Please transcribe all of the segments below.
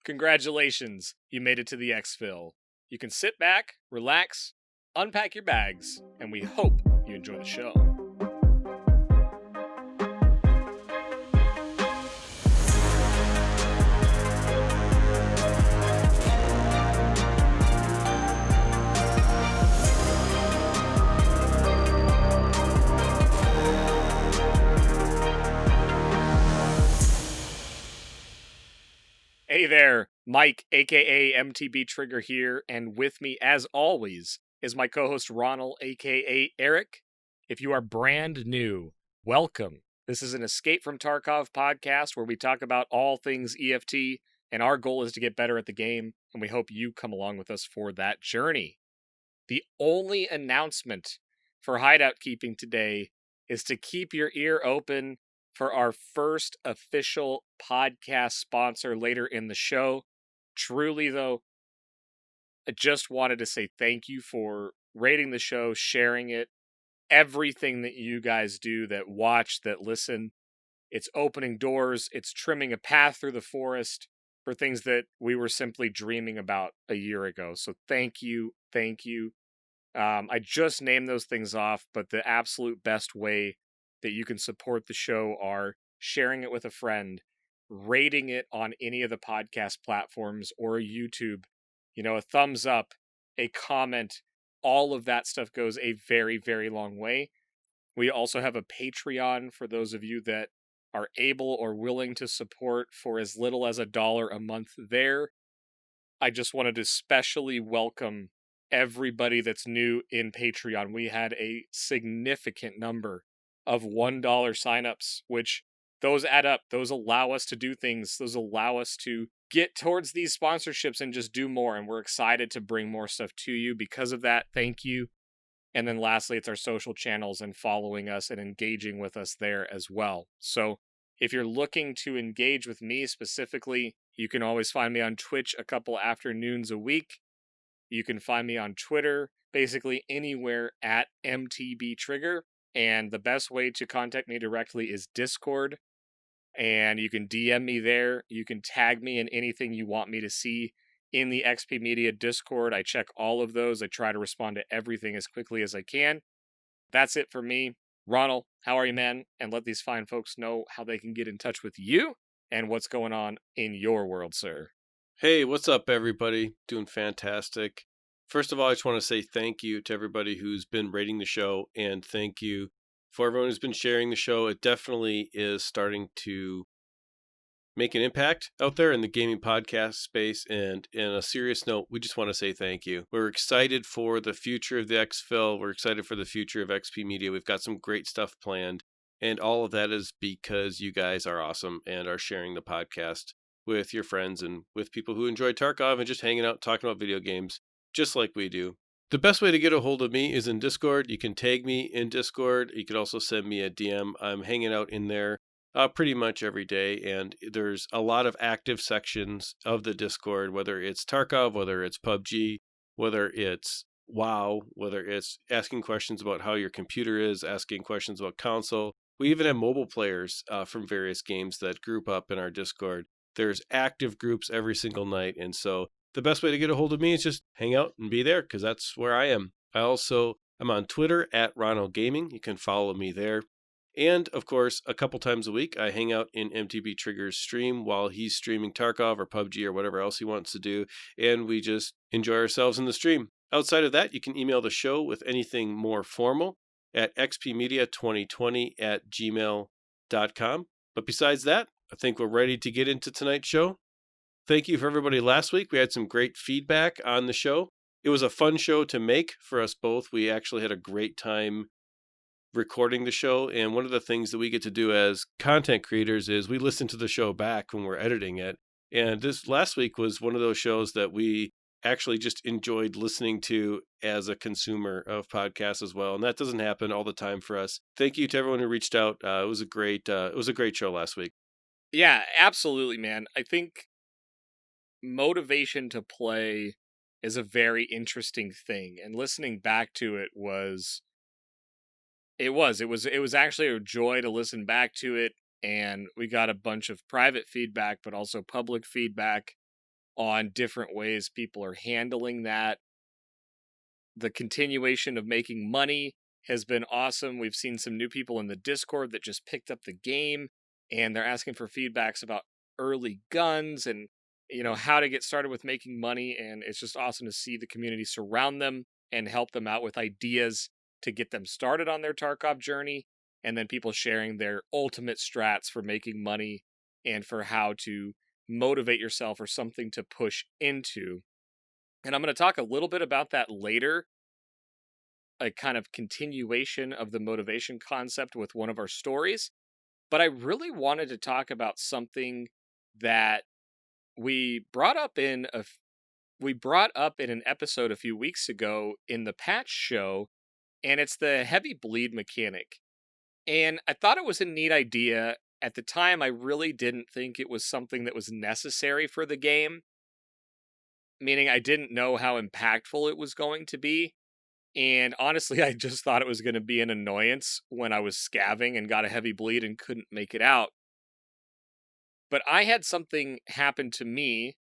Congratulations, you made it to the Exfil. You can sit back, relax, unpack your bags, and we hope you enjoy the show. Hey there, Mike, aka MTBtrigger here, and with me, as always, is my co-host Ronal, aka Eric. If you are brand new, welcome. This is an Escape from Tarkov podcast where we talk about all things EFT, and our goal is to get better at the game, and we hope you come along with us for that journey. The only announcement for hideout keeping today is to keep your ear open for our first official podcast sponsor later in the show. Truly, though, I just wanted to say thank you for rating the show, sharing it, everything that you guys do, that watch, that listen. It's opening doors, it's trimming a path through the forest for things that we were simply dreaming about a year ago. So thank you, thank you. I just named those things off, but the absolute best way that you can support the show are sharing it with a friend, rating it on any of the podcast platforms or YouTube, a thumbs up, a comment, all of that stuff goes a very, very long way. We also have a Patreon for those of you that are able or willing to support for as little as $1 a month there. I just wanted to specially welcome everybody that's new in Patreon. We had a significant number of $1 signups, which those add up. Those allow us to do things. Those allow us to get towards these sponsorships and just do more. And we're excited to bring more stuff to you because of that. Thank you. And then lastly, it's our social channels and following us and engaging with us there as well. So if you're looking to engage with me specifically, you can always find me on Twitch a couple afternoons a week. You can find me on Twitter, basically anywhere at MTBtrigger. And the best way to contact me directly is Discord. And you can DM me there. You can tag me in anything you want me to see in the XP Media Discord. I check all of those. I try to respond to everything as quickly as I can. That's it for me. Ronald, how are you, man? And let these fine folks know how they can get in touch with you and what's going on in your world, sir. Hey, what's up, everybody? Doing fantastic. First of all, I just want to say thank you to everybody who's been rating the show, and thank you for everyone who's been sharing the show. It definitely is starting to make an impact out there in the gaming podcast space. And in a serious note, we just want to say thank you. We're excited for the future of the Exfil. We're excited for the future of XP Media. We've got some great stuff planned. And all of that is because you guys are awesome and are sharing the podcast with your friends and with people who enjoy Tarkov and just hanging out, talking about video games, just like we do. The best way to get a hold of me is in Discord. You can tag me in Discord. You could also send me a DM. I'm hanging out in there pretty much every day, and there's a lot of active sections of the Discord, whether it's Tarkov, whether it's PUBG, whether it's WoW, whether it's asking questions about how your computer is, asking questions about console. We even have mobile players from various games that group up in our Discord. There's active groups every single night, and so the best way to get a hold of me is just hang out and be there, because that's where I am. I'm on Twitter at Ronal Gaming. You can follow me there. And, of course, a couple times a week, I hang out in MTBtrigger's stream while he's streaming Tarkov or PUBG or whatever else he wants to do, and we just enjoy ourselves in the stream. Outside of that, you can email the show with anything more formal at xpmedia2020@gmail.com. But besides that, I think we're ready to get into tonight's show. Thank you for everybody last week. We had some great feedback on the show. It was a fun show to make for us both. We actually had a great time recording the show. And one of the things that we get to do as content creators is we listen to the show back when we're editing it. And this last week was one of those shows that we actually just enjoyed listening to as a consumer of podcasts as well. And that doesn't happen all the time for us. Thank you to everyone who reached out. It was a great show last week. Yeah, absolutely, man. I think motivation to play is a very interesting thing, and listening back to it was actually a joy to listen back to it, and we got a bunch of private feedback but also public feedback, on different ways people are handling that. The continuation of making money has been awesome. We've seen some new people in the Discord that just picked up the game, and they're asking for feedbacks about early guns and how to get started with making money. And it's just awesome to see the community surround them and help them out with ideas to get them started on their Tarkov journey, and then people sharing their ultimate strats for making money and for how to motivate yourself or something to push into. And I'm going to talk a little bit about that later, a kind of continuation of the motivation concept with one of our stories. But I really wanted to talk about something that we brought up in an episode a few weeks ago in the patch show, and it's the heavy bleed mechanic. And I thought it was a neat idea. At the time, I really didn't think it was something that was necessary for the game, meaning I didn't know how impactful it was going to be. And honestly, I just thought it was going to be an annoyance when I was scavving and got a heavy bleed and couldn't make it out. But I had something happen to me.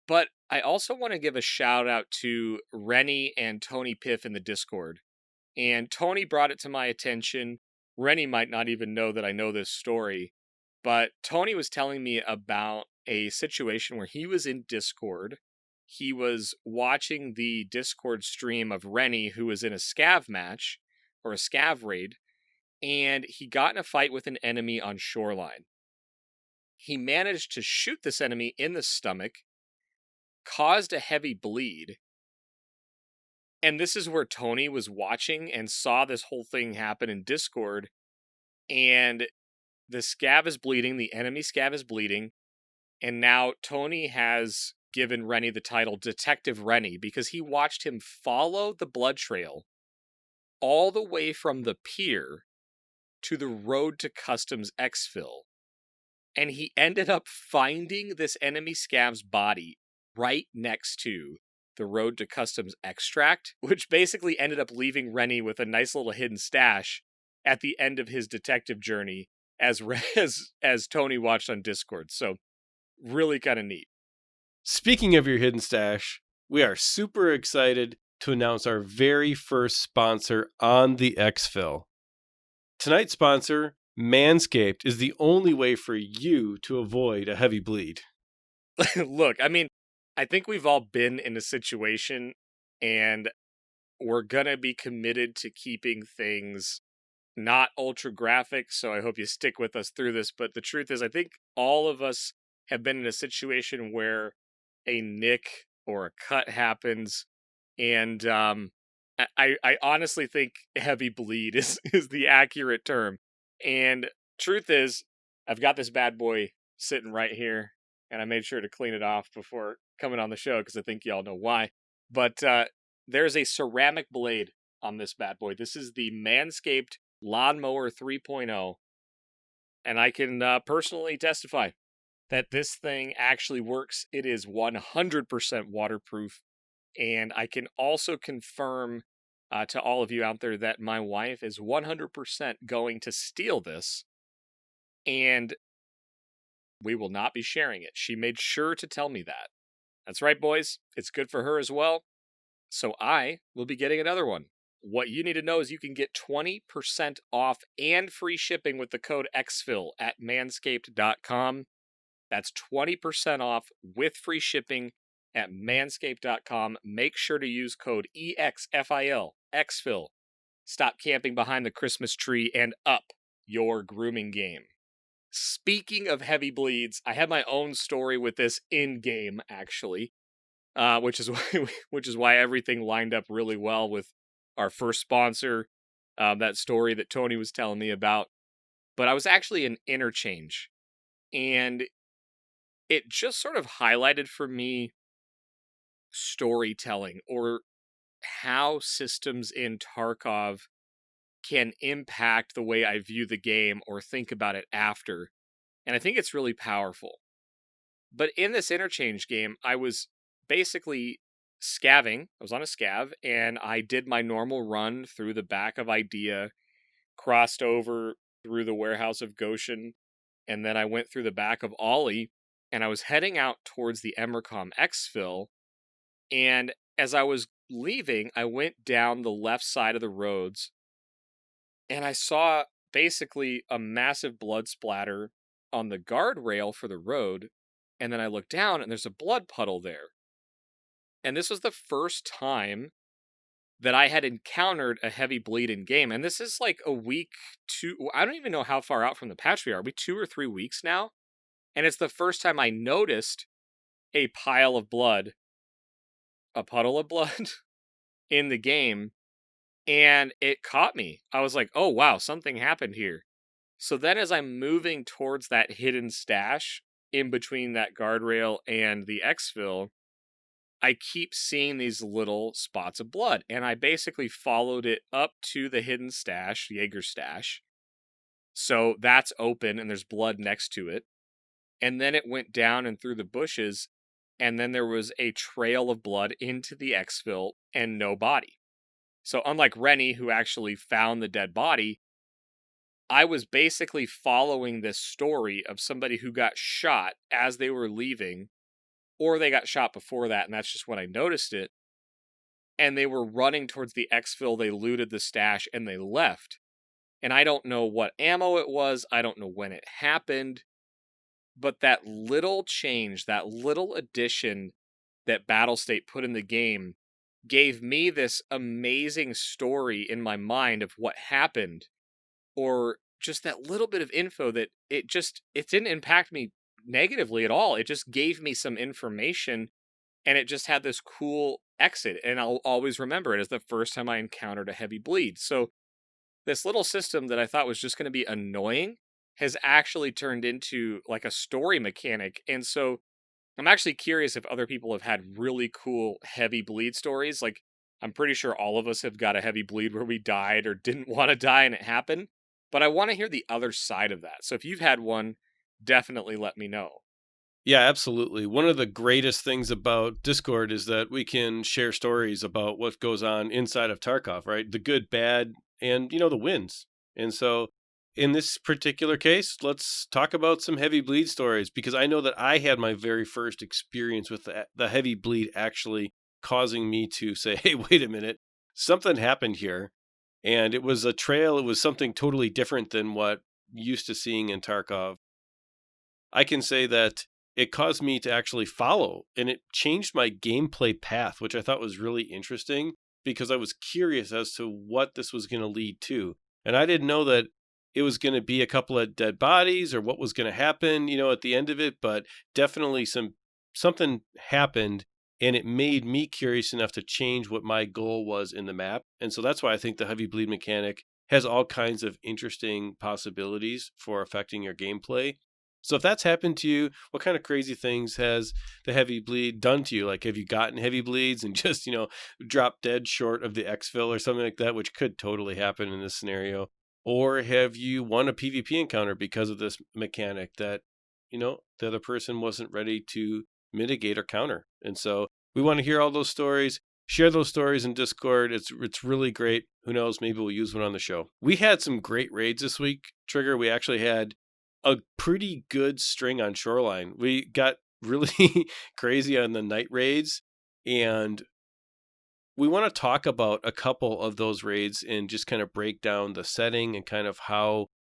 But I also want to give a shout out to Reny and Tony Piff in the Discord. And Tony brought it to my attention. Reny might not even know that I know this story. But Tony was telling me about a situation where he was in Discord. He was watching the Discord stream of Reny, who was in a scav match, or a scav raid, and he got in a fight with an enemy on Shoreline. He managed to shoot this enemy in the stomach, caused a heavy bleed, and this is where Tony was watching and saw this whole thing happen in Discord, and the scav is bleeding, the enemy scav is bleeding, and now Tony has given Reny the title Detective Reny because he watched him follow the blood trail all the way from the pier to the road to customs Exfil. And he ended up finding this enemy scav's body right next to the road to customs extract, which basically ended up leaving Reny with a nice little hidden stash at the end of his detective journey as Tony watched on Discord. So really kind of neat. Speaking of your hidden stash, we are super excited to announce our very first sponsor on the Exfil. Tonight's sponsor, Manscaped, is the only way for you to avoid a heavy bleed. Look, I mean, I think we've all been in a situation, and we're going to be committed to keeping things not ultra graphic, so I hope you stick with us through this. But the truth is, I think all of us have been in a situation where a nick or a cut happens, and I honestly think heavy bleed is the accurate term. And truth is, I've got this bad boy sitting right here, and I made sure to clean it off before coming on the show because I think y'all know why. But there's a ceramic blade on this bad boy. This is the Manscaped Lawnmower 3.0, and I can personally testify that this thing actually works. It is 100% waterproof, and I can also confirm to all of you out there that my wife is 100% going to steal this, and we will not be sharing it. She made sure to tell me that. That's right, boys. It's good for her as well. So I will be getting another one. What you need to know is you can get 20% off and free shipping with the code Exfil at manscaped.com. That's 20% off with free shipping at manscaped.com. Make sure to use code EXFIL, Exfil. Stop camping behind the Christmas tree and up your grooming game. Speaking of heavy bleeds, I had my own story with this in-game, actually, which is why everything lined up really well with our first sponsor, that story that Tony was telling me about. But I was actually in Interchange, and it just sort of highlighted for me storytelling, or how systems in Tarkov can impact the way I view the game or think about it after. And I think it's really powerful. But in this Interchange game, I was basically scavving. I was on a scav, and I did my normal run through the back of Idea, crossed over through the warehouse of Goshen, and then I went through the back of Ollie, and I was heading out towards the Emercom Exfil, and as I was leaving, I went down the left side of the roads, and I saw basically a massive blood splatter on the guardrail for the road, and then I looked down, and there's a blood puddle there. And this was the first time that I had encountered a heavy bleed in game. And this is like a week, I don't even know how far out from the patch we are. Are we 2 or 3 weeks now? And it's the first time I noticed a pile of blood, a puddle of blood in the game. And it caught me. I was like, oh, wow, something happened here. So then as I'm moving towards that hidden stash in between that guardrail and the Exfil, I keep seeing these little spots of blood, and I basically followed it up to the hidden stash, Jaeger stash. So that's open, and there's blood next to it. And then it went down and through the bushes, and then there was a trail of blood into the Exfil and no body. So unlike Reny, who actually found the dead body, I was basically following this story of somebody who got shot as they were leaving, or they got shot before that, and that's just when I noticed it. And they were running towards the Exfil, they looted the stash, and they left. And I don't know what ammo it was, I don't know when it happened, but that little change, that little addition that Battlestate put in the game gave me this amazing story in my mind of what happened, or just that little bit of info that it didn't impact me negatively at all. It just gave me some information, and it just had this cool exit, and I'll always remember it as the first time I encountered a heavy bleed. So this little system that I thought was just going to be annoying has actually turned into like a story mechanic. And so I'm actually curious if other people have had really cool heavy bleed stories. Like, I'm pretty sure all of us have got a heavy bleed where we died or didn't want to die and it happened. But I want to hear the other side of that. So if you've had one, definitely let me know. Yeah, absolutely. One of the greatest things about Discord is that we can share stories about what goes on inside of Tarkov, right? The good, bad, and, the wins. And so in this particular case, let's talk about some heavy bleed stories, because I know that I had my very first experience with the heavy bleed actually causing me to say, hey, wait a minute, something happened here. And it was a trail. It was something totally different than what I'm used to seeing in Tarkov. I can say that it caused me to actually follow, and it changed my gameplay path, which I thought was really interesting because I was curious as to what this was going to lead to. And I didn't know that it was going to be a couple of dead bodies or what was going to happen, at the end of it, but definitely something happened, and it made me curious enough to change what my goal was in the map. And so that's why I think the heavy bleed mechanic has all kinds of interesting possibilities for affecting your gameplay. So if that's happened to you, what kind of crazy things has the heavy bleed done to you? Like, have you gotten heavy bleeds and just, dropped dead short of the Exfil or something like that, which could totally happen in this scenario? Or have you won a PvP encounter because of this mechanic that, the other person wasn't ready to mitigate or counter? And so we want to hear all those stories. Share those stories in Discord. It's really great. Who knows? Maybe we'll use one on the show. We had some great raids this week, Trigger. We actually had a pretty good string on Shoreline. We got really crazy on the night raids, and we want to talk about a couple of those raids and just kind of break down the setting and kind of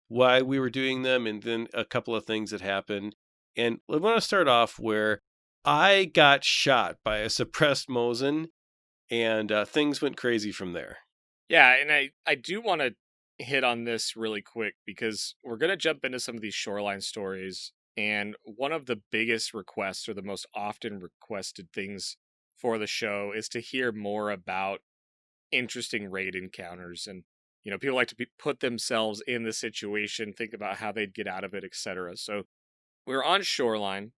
why we were doing them, and then a couple of things that happened. And we want to start off where I got shot by a suppressed Mosin, and things went crazy from there. Yeah, and I do want to hit on this really quick because we're going to jump into some of these Shoreline stories. And one of the biggest requests, or the most often requested things for the show, is to hear more about interesting raid encounters. And, people like to put themselves in the situation, think about how they'd get out of it, etc. So we're on Shoreline,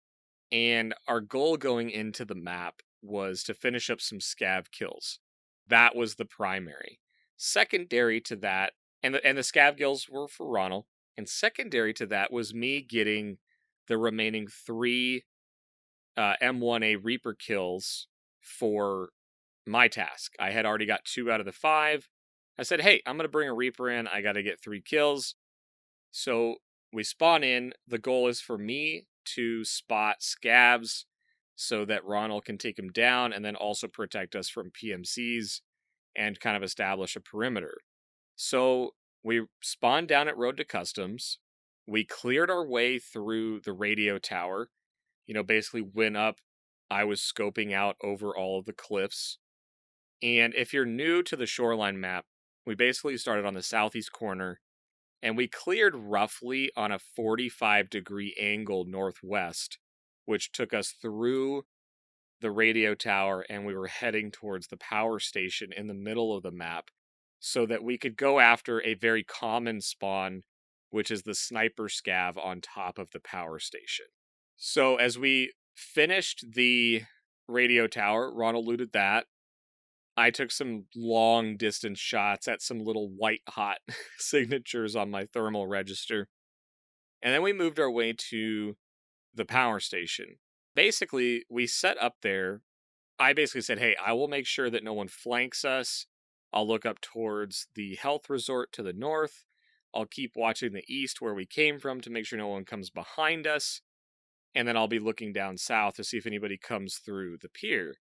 and our goal going into the map was to finish up some scav kills. That was the primary. Secondary to that, and the scav kills were for Ronal, and secondary to that was me getting the remaining 3 M1A Reaper kills for my task. I had already got 2 out of the 5. I said, hey, I'm going to bring a Reaper in. I got to get 3 kills. So we spawn in. The goal is for me to spot scavs so that Ronal can take him down and then also protect us from PMCs and kind of establish a perimeter. So we spawned down at Road to Customs. We cleared our way through the radio tower. Basically went up. I was scoping out over all of the cliffs. And if you're new to the Shoreline map, we basically started on the southeast corner and we cleared roughly on a 45-degree angle northwest, which took us through the radio tower, and we were heading towards the power station in the middle of the map so that we could go after a very common spawn, which is the sniper scav on top of the power station. So as we finished the radio tower, Ronald looted that. I took some long distance shots at some little white hot signatures on my thermal register. And then we moved our way to the power station. Basically, we set up there. I basically said, hey, I will make sure that no one flanks us. I'll look up towards the health resort to the north. I'll keep watching the east where we came from to make sure no one comes behind us. And then I'll be looking down south to see if anybody comes through the pier.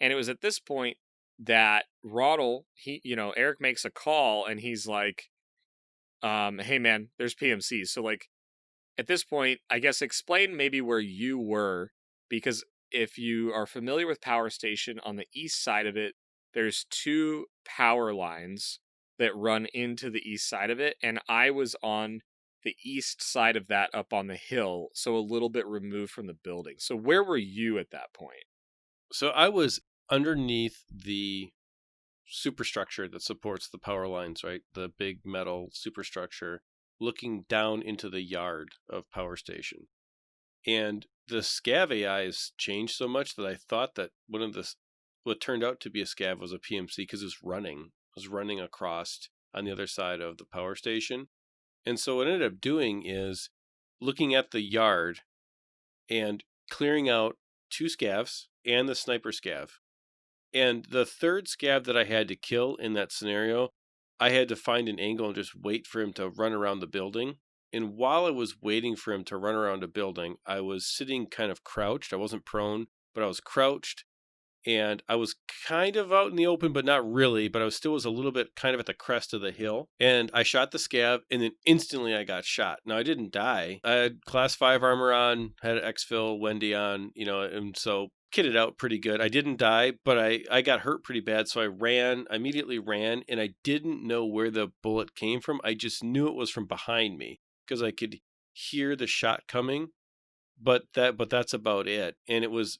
And it was at this point that Ronald, Eric makes a call and he's like, hey man, there's PMCs. So like at this point, I guess explain maybe where you were, because if you are familiar with Power Station, on the east side of it, there's 2 power lines that run into the east side of it. And I was on the east side of that up on the hill, so a little bit removed from the building. So where were you at that point? So I was underneath the superstructure that supports the power lines, right? The big metal superstructure, looking down into the yard of Power Station. And the scav AI has changed so much that I thought that what turned out to be a scav was a PMC because it was running across on the other side of the power station. And so what I ended up doing is looking at the yard and clearing out 2 scavs and the sniper scav. And the third scav that I had to kill in that scenario, I had to find an angle and just wait for him to run around the building. And while I was waiting for him to run around a building, I was sitting kind of crouched. I wasn't prone, but I was crouched. And I was kind of out in the open, but not really. But I was a little bit kind of at the crest of the hill. And I shot the scav, and then instantly I got shot. Now, I didn't die. I had class 5 armor on, had an Exfil Wendy on, and so kitted out pretty good. I didn't die, but I got hurt pretty bad. So I immediately ran, and I didn't know where the bullet came from. I just knew it was from behind me because I could hear the shot coming. But that's about it. And it was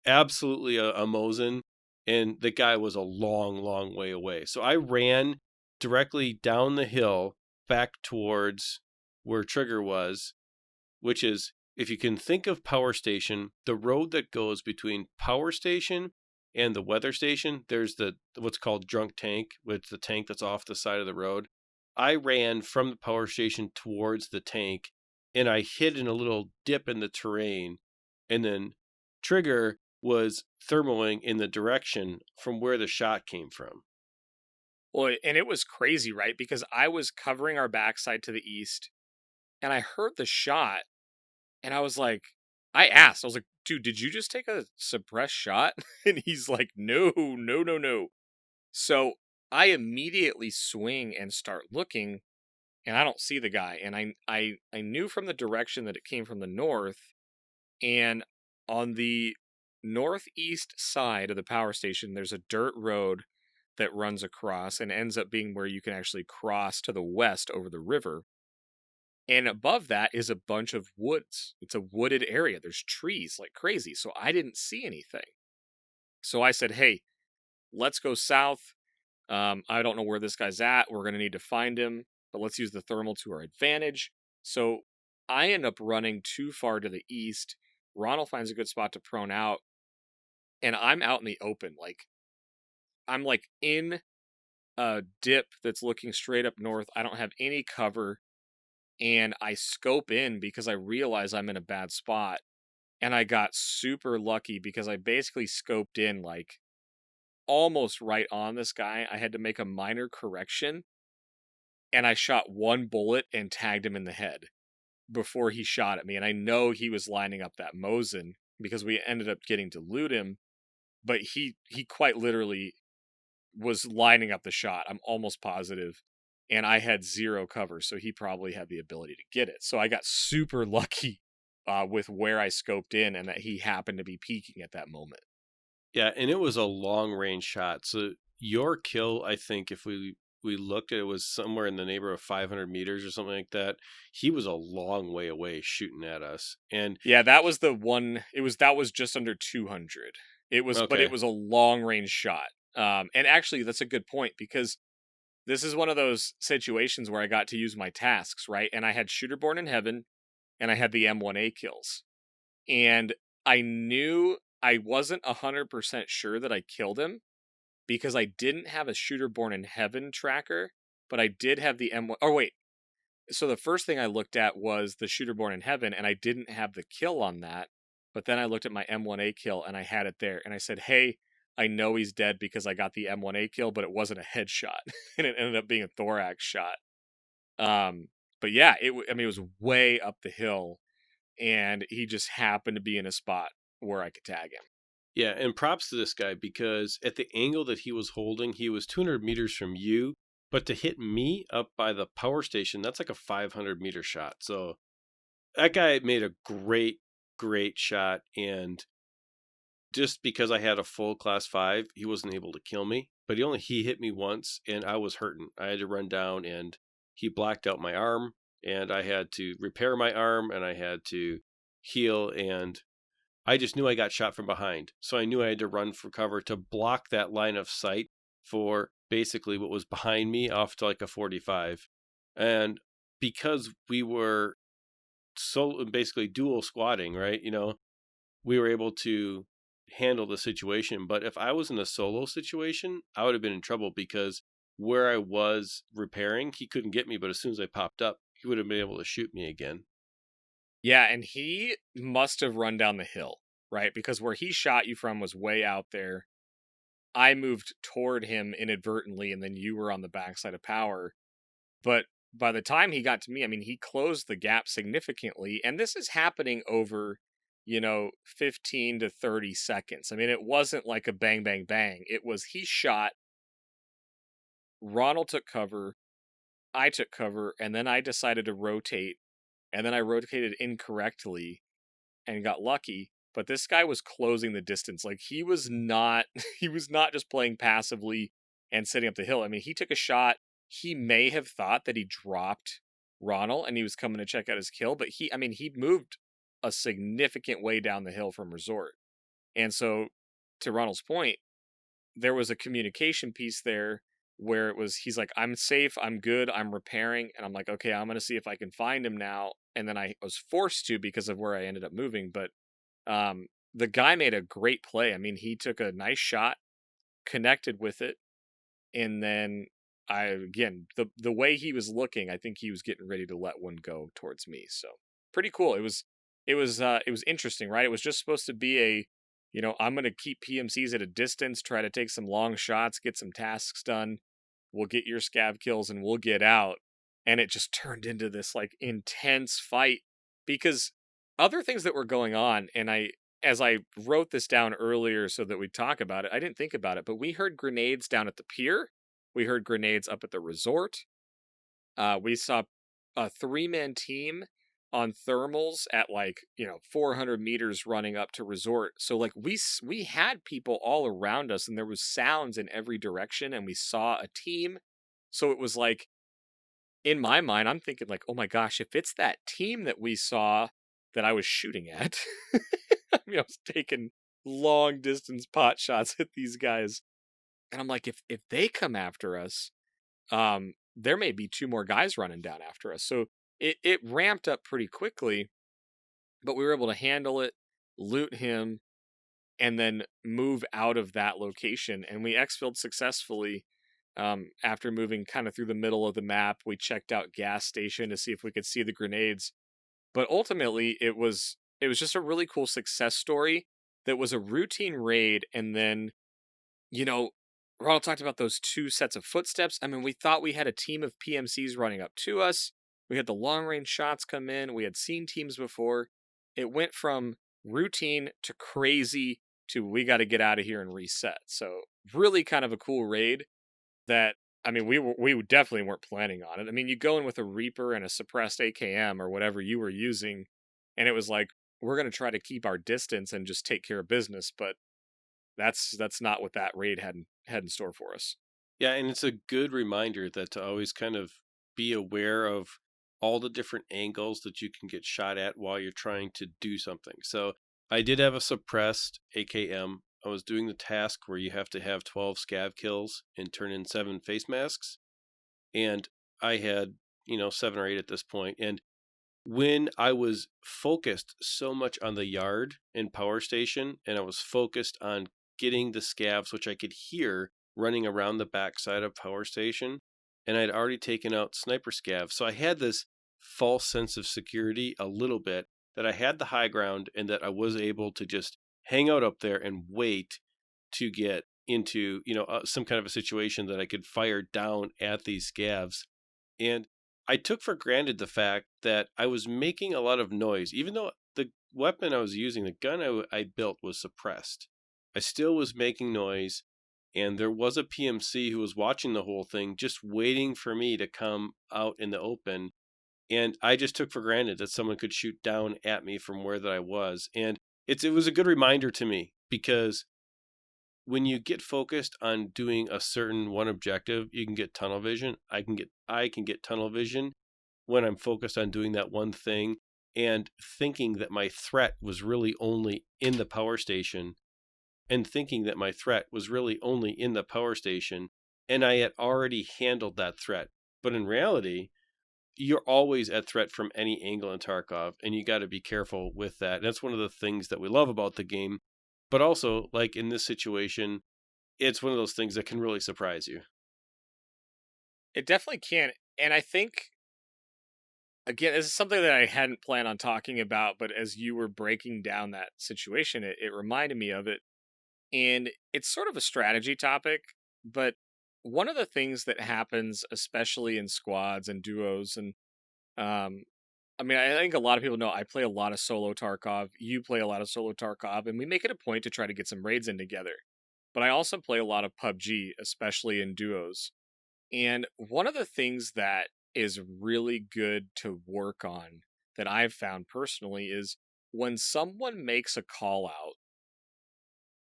absolutely a Mosin, and the guy was a long, long way away. So I ran directly down the hill back towards where Trigger was, which is, if you can think of Power Station, the road that goes between Power Station and the weather station, there's what's called Drunk Tank, which is the tank that's off the side of the road. I ran from the power station towards the tank, and I hid in a little dip in the terrain, and then Trigger was thermaling in the direction from where the shot came from. Well, and it was crazy, right? Because I was covering our backside to the east, and I heard the shot, and I was like, I was like, dude, did you just take a suppressed shot? And he's like, no. So I immediately swing and start looking, and I don't see the guy. And I knew from the direction that it came from the north, and on the northeast side of the power station, there's a dirt road that runs across and ends up being where you can actually cross to the west over the river. And above that is a bunch of woods. It's a wooded area. There's trees like crazy. So I didn't see anything. So I said, hey, let's go south. I don't know where this guy's at. We're going to need to find him, but let's use the thermal to our advantage. So I end up running too far to the east. Ronald finds a good spot to prone out, and I'm out in the open. I'm in a dip that's looking straight up north. I don't have any cover, and I scope in because I realize I'm in a bad spot. And I got super lucky because I basically scoped in almost right on this guy. I had to make a minor correction, and I shot one bullet and tagged him in the head. before he shot at me, and I know he was lining up that Mosin because we ended up getting to loot him, but he quite literally was lining up the shot. I'm almost positive. And I had zero cover, so he probably had the ability to get it. So I got super lucky with where I scoped in and that he happened to be peeking at that moment. Yeah, and it was a long range shot. So your kill, I think, if we looked at it, was somewhere in the neighborhood of 500 meters or something like that. He was a long way away shooting at us. And yeah, that was the one. That was just under 200. But it okay, was a long range shot. And actually, that's a good point because this is one of those situations where I got to use my tasks, right? And I had Shooterborn in Heaven, and I had the M1A kills, and I knew I wasn't 100% sure that I killed him because I didn't have a Shooterborn in Heaven tracker, but I did have the M1. Oh wait, so the first thing I looked at was the Shooterborn in Heaven, and I didn't have the kill on that. But then I looked at my M1A kill, and I had it there, and I said, "Hey, I know he's dead because I got the M1A kill, but it wasn't a headshot, and it ended up being a thorax shot." Um, but yeah, it was way up the hill, and he just happened to be in a spot where I could tag him. yeah, and props to this guy because at the angle that he was holding, he was 200 meters from you, but to hit me up by the power station, that's like a 500-meter shot. So that guy made a great shot, and just because I had a full class 5, he wasn't able to kill me, but he hit me once and I was hurting. I had to run down and he blacked out my arm, and I had to repair my arm and I had to heal, and I just knew I got shot from behind. So I knew I had to run for cover to block that line of sight for basically what was behind me off to like a 45. And because we were so basically dual squatting, right? We were able to handle the situation. But if I was in a solo situation, I would have been in trouble because where I was repairing, he couldn't get me. But as soon as I popped up, he would have been able to shoot me again. Yeah, and he must have run down the hill, right? Because where he shot you from was way out there. I moved toward him inadvertently, and then you were on the backside of power. But by the time he got to me, I mean, he closed the gap significantly. And this is happening over, 15 to 30 seconds. I mean, it wasn't like a bang, bang, bang. It was he shot, Ronald took cover, I took cover, and then I decided to rotate. And then I rotated incorrectly and got lucky. But this guy was closing the distance. Like he was not he was not just playing passively and setting up the hill. I mean, he took a shot. He may have thought that he dropped Ronald and he was coming to check out his kill, but he moved a significant way down the hill from resort. And so to Ronald's point, there was a communication piece there where he's like, I'm safe, I'm good, I'm repairing, and I'm like, okay, I'm gonna see if I can find him now. And then I was forced to because of where I ended up moving. But the guy made a great play. I mean, he took a nice shot, connected with it, and then the way he was looking, I think he was getting ready to let one go towards me. So pretty cool. It was interesting, right? It was just supposed to be I'm gonna keep PMCs at a distance, try to take some long shots, get some tasks done. We'll get your scav kills and we'll get out. And it just turned into this like intense fight because other things that were going on, and as I wrote this down earlier so that we'd talk about it, I didn't think about it, but we heard grenades down at the pier. We heard grenades up at the resort. We saw a 3-man team on thermals at 400 meters running up to resort. So like we had people all around us, and there was sounds in every direction, and we saw a team. So it was like, in my mind, I'm thinking like, oh my gosh, if it's that team that we saw that I was shooting at, I mean, I was taking long distance pot shots at these guys, and I'm like, if they come after us, there may be 2 more guys running down after us. So it ramped up pretty quickly, but we were able to handle it, loot him, and then move out of that location. And we exfilled successfully. After moving kind of through the middle of the map, we checked out gas station to see if we could see the grenades. But ultimately, it was just a really cool success story that was a routine raid. And then, Ronald talked about those 2 sets of footsteps. I mean, we thought we had a team of PMCs running up to us. We had the long range shots come in. We had seen teams before. It went from routine to crazy to we got to get out of here and reset. So really kind of a cool raid that, I mean, we definitely weren't planning on it. I mean, you go in with a Reaper and a suppressed AKM or whatever you were using, and it was like, we're going to try to keep our distance and just take care of business, but that's not what that raid had in store for us. Yeah, and it's a good reminder that to always kind of be aware of all the different angles that you can get shot at while you're trying to do something. So I did have a suppressed AKM. I was doing the task where you have to have 12 scav kills and turn in 7 face masks. And I had, 7 or 8 at this point. And when I was focused so much on the yard and power station, and I was focused on getting the scavs, which I could hear running around the backside of power station, and I'd already taken out sniper scavs. So I had this false sense of security a little bit, that I had the high ground and that I was able to just hang out up there and wait to get into, some kind of a situation that I could fire down at these scavs. And I took for granted the fact that I was making a lot of noise, even though the weapon I was using, the gun I built, was suppressed. I still was making noise, and there was a PMC who was watching the whole thing, just waiting for me to come out in the open. And I just took for granted that someone could shoot down at me from where that I was. And it was a good reminder to me, because when you get focused on doing a certain one objective, you can get tunnel vision. I can get tunnel vision when I'm focused on doing that one thing and thinking that my threat was really only in the power station, and and I had already handled that threat. But in reality, you're always at threat from any angle in Tarkov, and you got to be careful with that. And that's one of the things that we love about the game. But also, like in this situation, it's one of those things that can really surprise you. It definitely can. And I think, again, this is something that I hadn't planned on talking about, but as you were breaking down that situation, it reminded me of it. And it's sort of a strategy topic, but one of the things that happens, especially in squads and duos, and um, I mean, I think a lot of people know I play a lot of solo Tarkov. You play a lot of solo Tarkov, and we make it a point to try to get some raids in together. But I also play a lot of PUBG, especially in duos. And one of the things that is really good to work on that I've found personally is when someone makes a call out,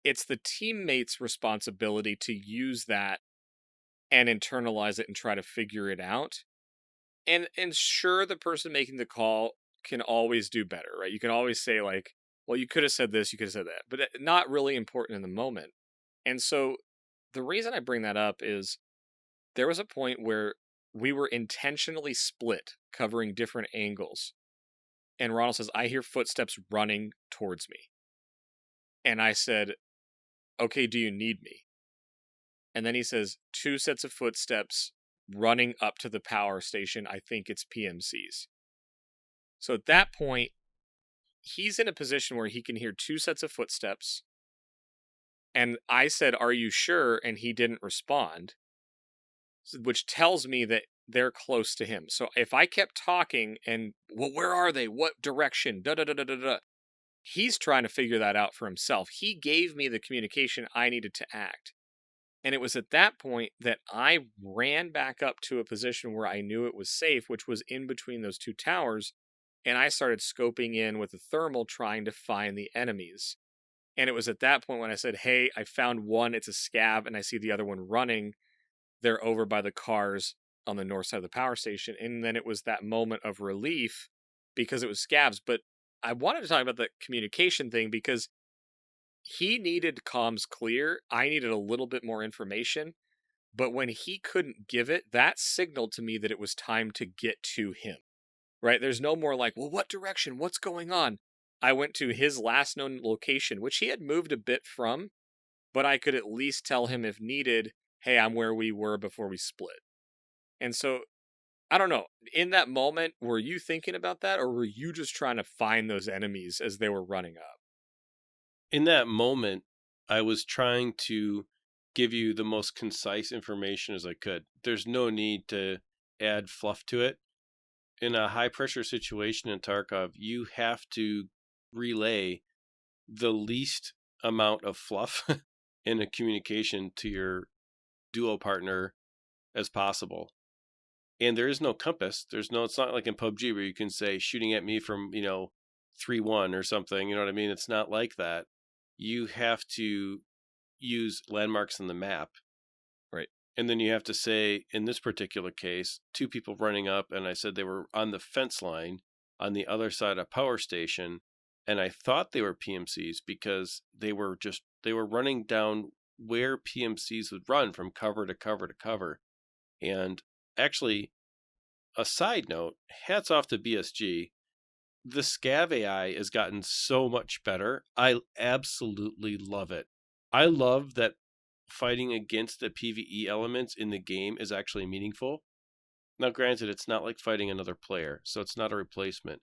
it's the teammate's responsibility to use that and internalize it and try to figure it out. And sure, the person making the call can always do better, right? You can always say like, well, you could have said this, you could have said that, but not really important in the moment. And so the reason I bring that up is there was a point where we were intentionally split, covering different angles. And Ronald says, I hear footsteps running towards me. And I said, okay, do you need me? And then he says, 2 sets of footsteps running up to the power station. I think it's PMCs. So at that point, he's in a position where he can hear 2 sets of footsteps. And I said, are you sure? And he didn't respond, which tells me that they're close to him. So if I kept talking and, well, where are they? What direction? Da da da da da da. He's trying to figure that out for himself. He gave me the communication I needed to act. And it was at that point that I ran back up to a position where I knew it was safe, which was in between those 2 towers. And I started scoping in with a thermal trying to find the enemies. And it was at that point when I said, hey, I found one, it's a scav, and I see the other one running. They're over by the cars on the north side of the power station. And then it was that moment of relief because it was scavs. But I wanted to talk about the communication thing because he needed comms clear. I needed a little bit more information. But when he couldn't give it, that signaled to me that it was time to get to him, right? There's no more like, well, what direction? What's going on? I went to his last known location, which he had moved a bit from, but I could at least tell him if needed, hey, I'm where we were before we split. And so, I don't know. In that moment, were you thinking about that, or were you just trying to find those enemies as they were running up? In that moment, I was trying to give you the most concise information as I could. There's no need to add fluff to it. in a high pressure situation in Tarkov, you have to relay the least amount of fluff in a communication to your duo partner as possible. And there is no compass. It's not like in PUBG where you can say shooting at me from, 3-1 or something. You know what I mean? It's not like that. You have to use landmarks on the map. Right. And then you have to say, in this particular case, two people running up, and I said they were on the fence line on the other side of power station. And I thought they were PMCs because they were running down where PMCs would run from cover to cover to cover. And actually, a side note, hats off to BSG. The Scav AI has gotten so much better. I absolutely love it. I love that fighting against the PvE elements in the game is actually meaningful. Now, granted, it's not like fighting another player, so it's not a replacement.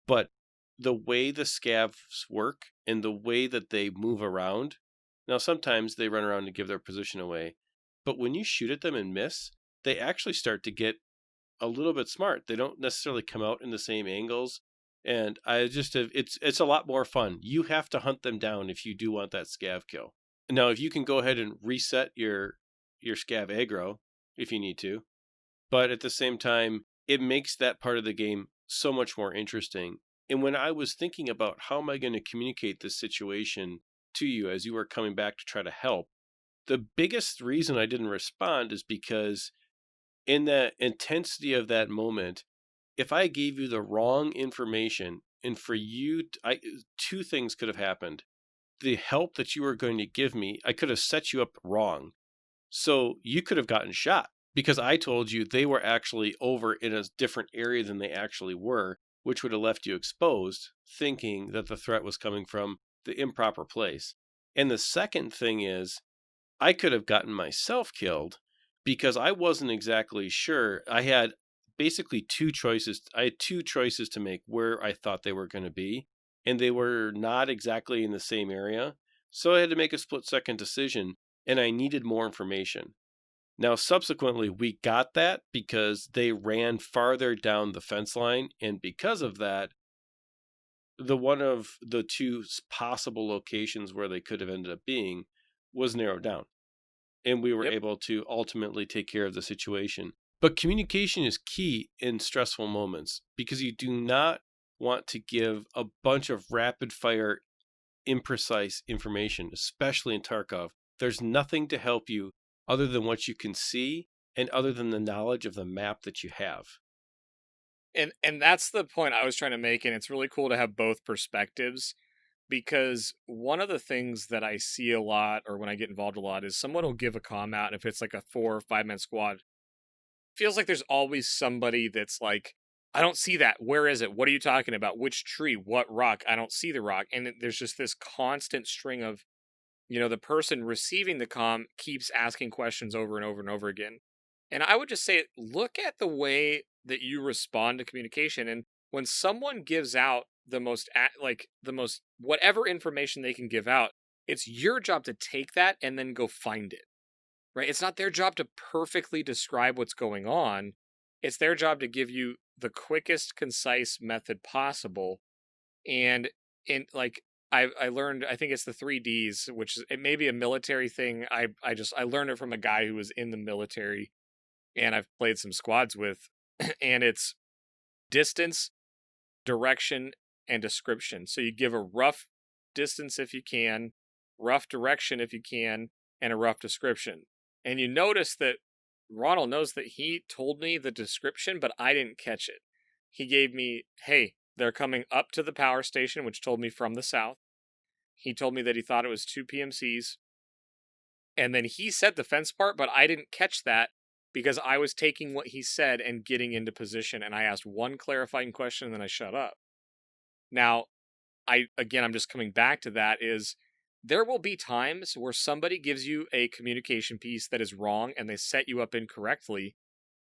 But the way the scavs work and the way that they move around, now sometimes they run around to give their position away, but when you shoot at them and miss, they actually start to get a little bit smart. They don't necessarily come out in the same angles. And I just have, it's a lot more fun. You have to hunt them down if you do want that scav kill. Now, if you can go ahead and reset your scav aggro if you need to, but at the same time, it makes that part of the game so much more interesting. And when I was thinking about how am I going to communicate this situation to you as you were coming back to try to help, the biggest reason I didn't respond is because in the intensity of that moment, if I gave you the wrong information and for you, two things could have happened. The help that you were going to give me, I could have set you up wrong. So you could have gotten shot because I told you they were actually over in a different area than they actually were, which would have left you exposed, thinking that the threat was coming from the improper place. And the second thing is, I could have gotten myself killed because I wasn't exactly sure. I had basically two choices. I had two choices to make where I thought they were going to be, and they were not exactly in the same area. So I had to make a split-second decision, and I needed more information. Now, subsequently, we got that because they ran farther down the fence line, and because of that, the one of the two possible locations where they could have ended up being was narrowed down. And we were able to ultimately take care of the situation. But communication is key in stressful moments because you do not want to give a bunch of rapid fire, imprecise information, especially in Tarkov. There's nothing to help you other than what you can see and other than the knowledge of the map that you have. And that's the point I was trying to make, and it's really cool to have both perspectives. Because one of the things that I see a lot, or when I get involved a lot, is someone will give a comm out, and if it's like a 4 or 5 man squad, feels like there's always somebody that's like, I don't see that. Where is it? What are you talking about? Which tree? What rock? I don't see the rock. And there's just this constant string of, the person receiving the comm keeps asking questions over and over and over again. And I would just say, look at the way that you respond to communication. And when someone gives out the most whatever information they can give out, it's your job to take that and then go find it, right? It's not their job to perfectly describe what's going on. It's their job to give you the quickest, concise method possible. And I learned, I think it's the 3Ds, which is, it may be a military thing. I learned it from a guy who was in the military and I've played some squads with, and it's distance, direction, and description. So you give a rough distance if you can, rough direction if you can, and a rough description. And you notice that Ronald knows that he told me the description, but I didn't catch it. He gave me, hey, they're coming up to the power station, which told me from the south. He told me that he thought it was 2 PMCs. And then he said the fence part, but I didn't catch that because I was taking what he said and getting into position. And I asked one clarifying question and then I shut up. Now, I'm just coming back to that is there will be times where somebody gives you a communication piece that is wrong and they set you up incorrectly.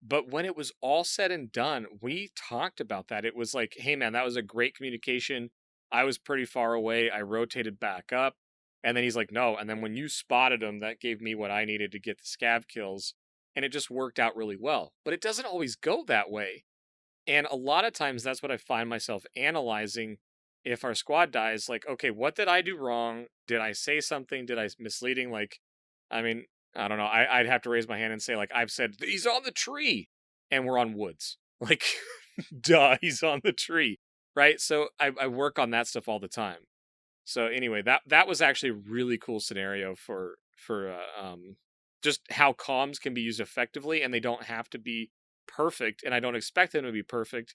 But when it was all said and done, we talked about that. It was like, hey man, that was a great communication. I was pretty far away. I rotated back up. And then he's like, no. And then when you spotted him, that gave me what I needed to get the scav kills. And it just worked out really well. But it doesn't always go that way. And a lot of times that's what I find myself analyzing if our squad dies. Like, okay, what did I do wrong? Did I say something? Did I misleading? Like, I mean, I don't know. I'd have to raise my hand and say, like, I've said, he's on the tree, and we're on woods. Like, duh, he's on the tree. Right? So I work on that stuff all the time. So anyway, that was actually a really cool scenario for just how comms can be used effectively, and they don't have to be perfect, and I don't expect them to be perfect,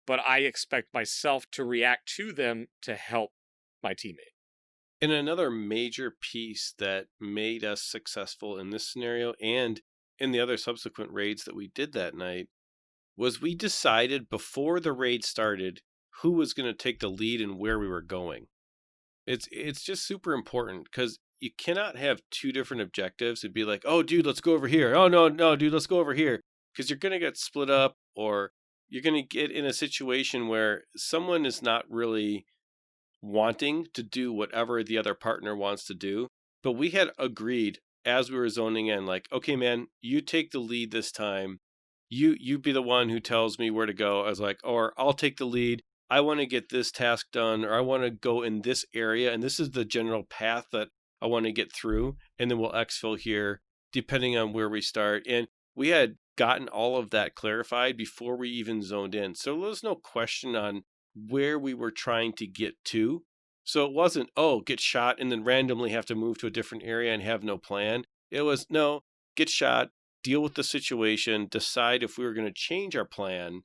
but I expect myself to react to them to help my teammate. And another major piece that made us successful in this scenario and in the other subsequent raids that we did that night was we decided before the raid started who was going to take the lead and where we were going. It's just super important because you cannot have two different objectives and be like, oh, dude, let's go over here. Oh, no, dude, let's go over here. Because you're going to get split up, or you're going to get in a situation where someone is not really wanting to do whatever the other partner wants to do. But we had agreed as we were zoning in, like, okay, man, you take the lead this time. You be the one who tells me where to go. I was like, or I'll take the lead. I want to get this task done, or I want to go in this area, and this is the general path that I want to get through, and then we'll exfil here, depending on where we start. And we had gotten all of that clarified before we even zoned in. So there was no question on where we were trying to get to. So it wasn't, oh, get shot and then randomly have to move to a different area and have no plan. It was, no, get shot, deal with the situation, decide if we were going to change our plan,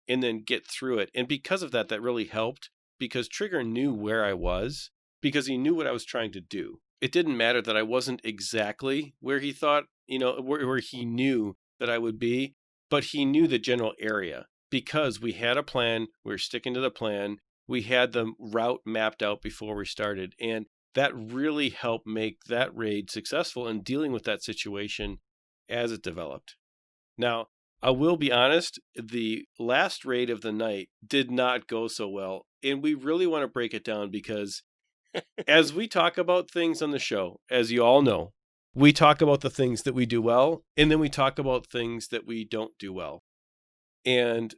and then get through it. And because of that, that really helped because Trigger knew where I was because he knew what I was trying to do. It didn't matter that I wasn't exactly where he thought, where he knew that I would be, but he knew the general area because we had a plan. We were sticking to the plan. We had the route mapped out before we started. And that really helped make that raid successful in dealing with that situation as it developed. Now, I will be honest, the last raid of the night did not go so well. And we really want to break it down because as we talk about things on the show, as you all know, we talk about the things that we do well, and then we talk about things that we don't do well. And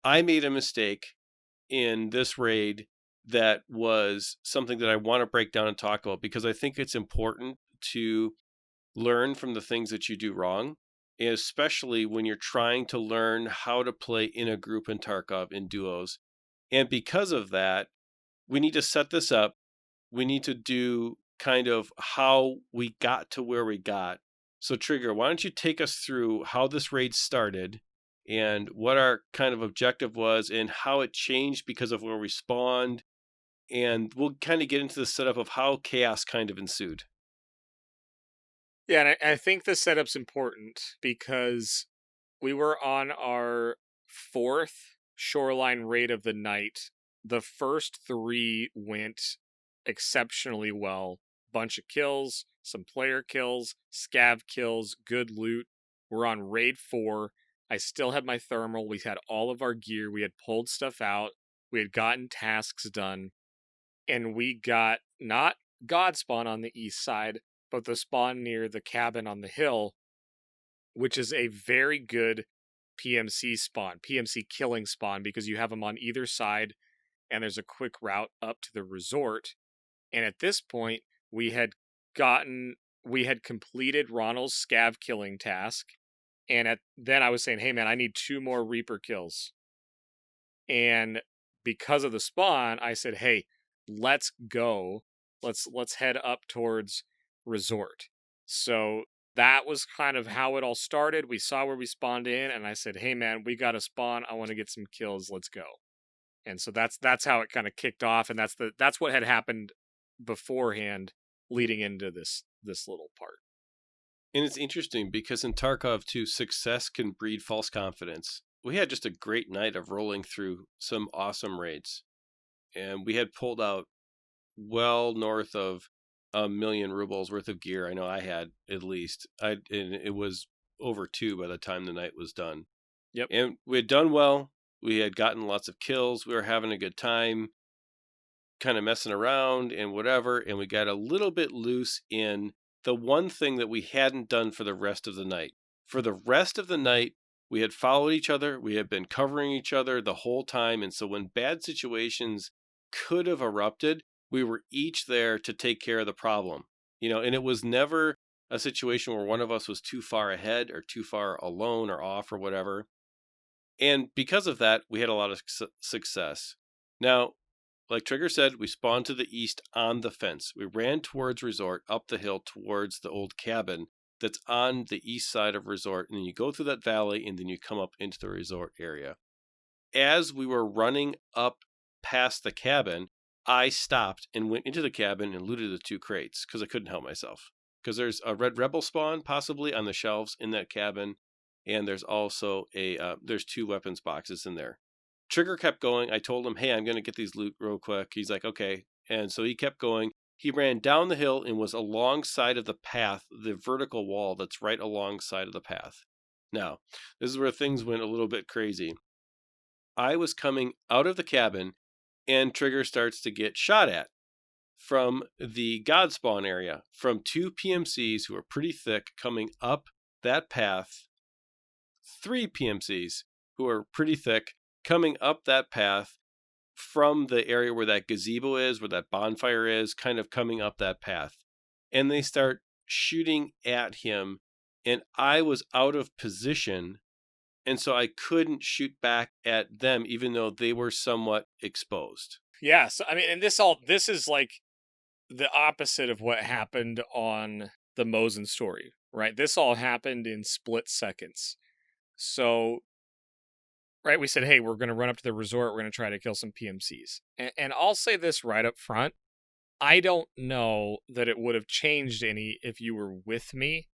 I made a mistake in this raid that was something that I want to break down and talk about because I think it's important to learn from the things that you do wrong, especially when you're trying to learn how to play in a group in Tarkov in duos. And because of that, we need to set this up. We need to do kind of how we got to where we got. So Trigger, why don't you take us through how this raid started and what our kind of objective was and how it changed because of where we spawned. And we'll kind of get into the setup of how chaos kind of ensued. Yeah, and I think the setup's important because we were on our 4th Shoreline raid of the night. The first 3 went exceptionally well. Bunch of kills, some player kills, scav kills, good loot. We're on raid 4. I still had my thermal. We had all of our gear. We had pulled stuff out. We had gotten tasks done. And we got not God spawn on the east side, but the spawn near the cabin on the hill, which is a very good PMC spawn, PMC killing spawn, because you have them on either side, and there's a quick route up to the resort. And at this point, we had completed Ronal's scav killing task, and then I was saying, hey man, I need 2 more Reaper kills. And because of the spawn, I said, hey, let's go. Let's head up towards resort. So that was kind of how it all started. We saw where we spawned in, and I said, hey man, we got to spawn. I want to get some kills. Let's go. And so that's how it kind of kicked off, and that's what had happened beforehand leading into this little part. And it's interesting because in Tarkov 2, success can breed false confidence. We had just a great night of rolling through some awesome raids. And we had pulled out well north of 1 million rubles worth of gear. I know I had at least. And it was over 2 by the time the night was done. Yep. And we had done well. We had gotten lots of kills. We were having a good time, kind of messing around and whatever. And we got a little bit loose in the one thing that we hadn't done for the rest of the night. For the rest of the night, We had followed each other. We had been covering each other the whole time. And so when bad situations could have erupted, we were each there to take care of the problem. And it was never a situation where one of us was too far ahead or too far alone or off or whatever. And because of that, we had a lot of success. Now, like Trigger said, we spawned to the east on the fence. We ran towards Resort, up the hill towards the old cabin that's on the east side of Resort. And then you go through that valley and then you come up into the Resort area. As we were running up past the cabin, I stopped and went into the cabin and looted the 2 crates because I couldn't help myself. Because there's a Red Rebel spawn possibly on the shelves in that cabin. And there's also there's 2 weapons boxes in there. Trigger kept going. I told him, hey, I'm going to get these loot real quick. He's like, okay. And so he kept going. He ran down the hill and was alongside of the path, the vertical wall that's right alongside of the path. Now, this is where things went a little bit crazy. I was coming out of the cabin and Trigger starts to get shot at from the God spawn area from 2 PMCs who are pretty thick coming up that path. 3 PMCs who are pretty thick coming up that path from the area where that gazebo is, where that bonfire is, kind of coming up that path. And they start shooting at him, and I was out of position, and so I couldn't shoot back at them, even though they were somewhat exposed. Yeah, so I mean, and this is like the opposite of what happened on the Mosin story, right? This all happened in split seconds. So, right, we said, hey, we're going to run up to the resort. We're going to try to kill some PMCs. And I'll say this right up front. I don't know that it would have changed any if you were with me.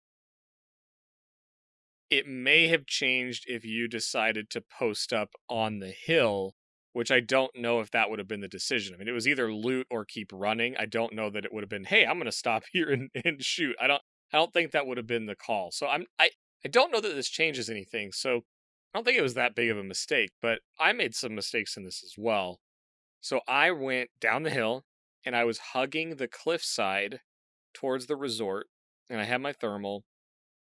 It may have changed if you decided to post up on the hill, which I don't know if that would have been the decision. I mean, it was either loot or keep running. I don't know that it would have been, hey, I'm going to stop here and shoot. I don't think that would have been the call. So I don't know that this changes anything. So I don't think it was that big of a mistake, but I made some mistakes in this as well. So I went down the hill and I was hugging the cliffside towards the resort, and I had my thermal,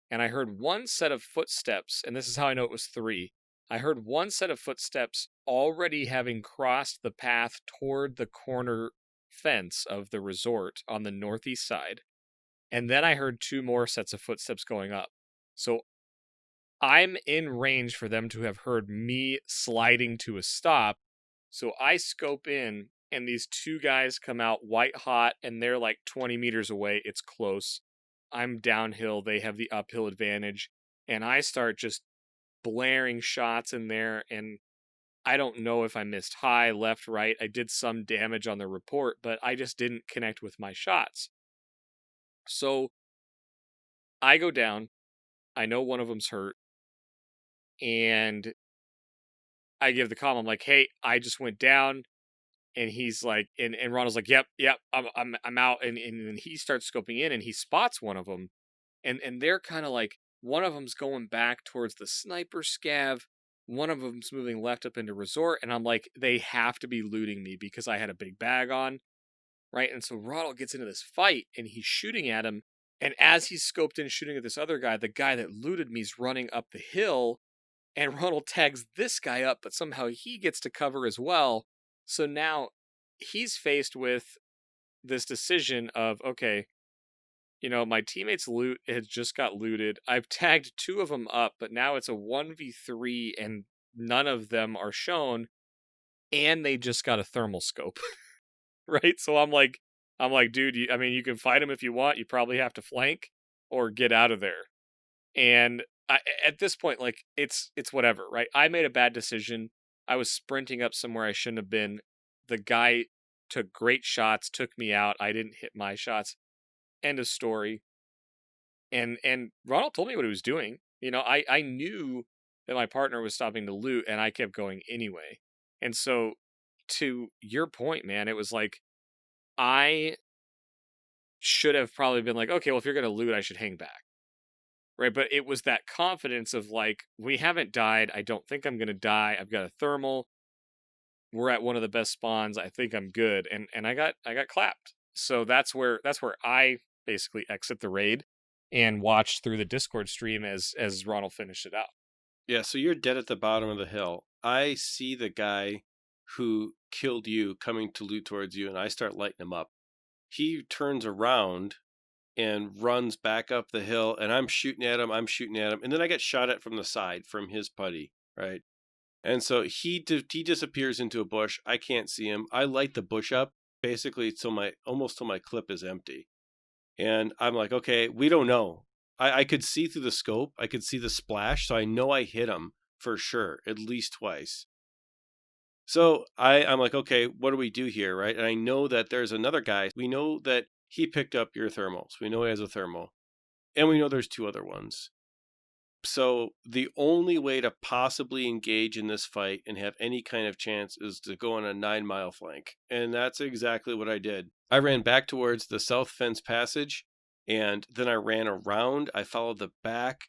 and I heard one set of footsteps, and this is how I know it was 3. I heard one set of footsteps already having crossed the path toward the corner fence of the resort on the northeast side. And then I heard 2 more sets of footsteps going up. So I'm in range for them to have heard me sliding to a stop. So I scope in, and these 2 guys come out white hot, and they're like 20 meters away. It's close. I'm downhill. They have the uphill advantage. And I start just blaring shots in there, and I don't know if I missed high, left, right. I did some damage on the report, but I just didn't connect with my shots. So I go down. I know one of them's hurt. And I give the call. I'm like, hey, I just went down. And he's like, and Ronald's like, yep, I'm out. And he starts scoping in, and he spots one of them. And they're kind of like, one of them's going back towards the sniper scav. One of them's moving left up into resort. And I'm like, they have to be looting me because I had a big bag on. Right. And so Ronald gets into this fight, and he's shooting at him. And as he's scoped in shooting at this other guy, the guy that looted me is running up the hill. And Ronald tags this guy up, but somehow he gets to cover as well. So now he's faced with this decision of, okay, my teammate's loot has just got looted. I've tagged 2 of them up, but now it's a 1v3 and none of them are shown. And they just got a thermal scope, right? So I'm like, dude, you can fight him if you want. You probably have to flank or get out of there. And at this point, like, it's whatever, right? I made a bad decision. I was sprinting up somewhere I shouldn't have been. The guy took great shots, took me out. I didn't hit my shots. End of story. And Ronald told me what he was doing. I knew that my partner was stopping to loot, and I kept going anyway. And so, to your point, man, it was like, I should have probably been like, okay, well, if you're going to loot, I should hang back. Right, but it was that confidence of like, we haven't died. I don't think I'm gonna die. I've got a thermal. We're at one of the best spawns. I think I'm good. And I got clapped. So that's where I basically exit the raid and watch through the Discord stream as Ronald finished it out. Yeah, so you're dead at the bottom of the hill. I see the guy who killed you coming to loot towards you, and I start lighting him up. He turns around and runs back up the hill, and I'm shooting at him, and then I get shot at from the side from his buddy, right? And so he disappears into a bush. I can't see him. I light the bush up basically till my clip is empty. And I'm like, okay, we don't know. I could see through the scope. I could see the splash, so I know I hit him for sure, at least twice. So I'm like, okay, what do we do here, right? And I know that there's another guy. We know that he picked up your thermals. We know he has a thermal. And we know there's two other ones. So the only way to possibly engage in this fight and have any kind of chance is to go on a 9-mile flank. And that's exactly what I did. I ran back towards the south fence passage, and then I ran around. I followed the back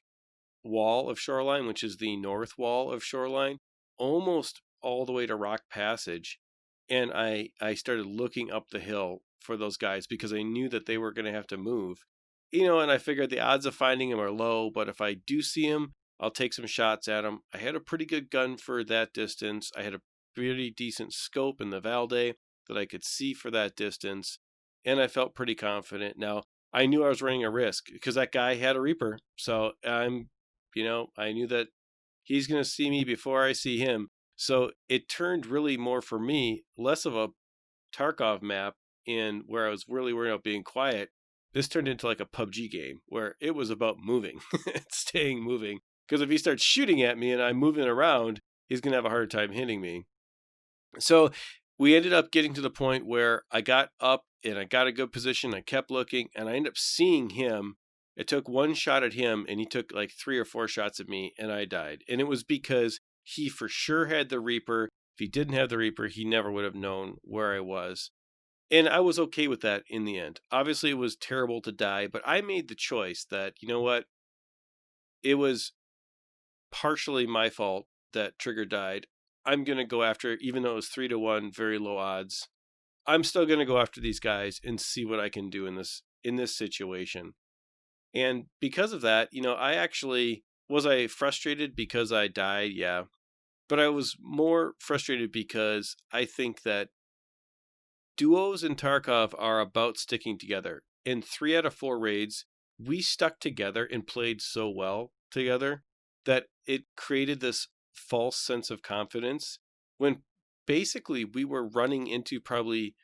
wall of Shoreline, which is the north wall of Shoreline, almost all the way to Rock Passage. And I started looking up the hill for those guys because I knew that they were going to have to move. And I figured the odds of finding him are low, but if I do see him, I'll take some shots at him. I had a pretty good gun for that distance. I had a pretty decent scope in the Valde that I could see for that distance, and I felt pretty confident. Now, I knew I was running a risk because that guy had a Reaper, so I knew that he's going to see me before I see him. So it turned really more for me, less of a Tarkov map in where I was really worried about being quiet. This turned into like a PUBG game where it was about moving, staying moving. Because if he starts shooting at me and I'm moving around, he's going to have a hard time hitting me. So we ended up getting to the point where I got up and I got a good position. I kept looking and I ended up seeing him. It took one shot at him and he took like 3 or 4 shots at me and I died. And it was because he for sure had the Reaper. If he didn't have the Reaper, he never would have known where I was. And I was okay with that in the end. Obviously, it was terrible to die, but I made the choice that, you know what? It was partially my fault that Trigger died. I'm going to go after it, even though it was 3-1, very low odds. I'm still going to go after these guys and see what I can do in this situation. And because of that, was I frustrated because I died? Yeah. But I was more frustrated because I think that duos in Tarkov are about sticking together. In 3 out of 4 raids, we stuck together and played so well together that it created this false sense of confidence when basically we were running into probably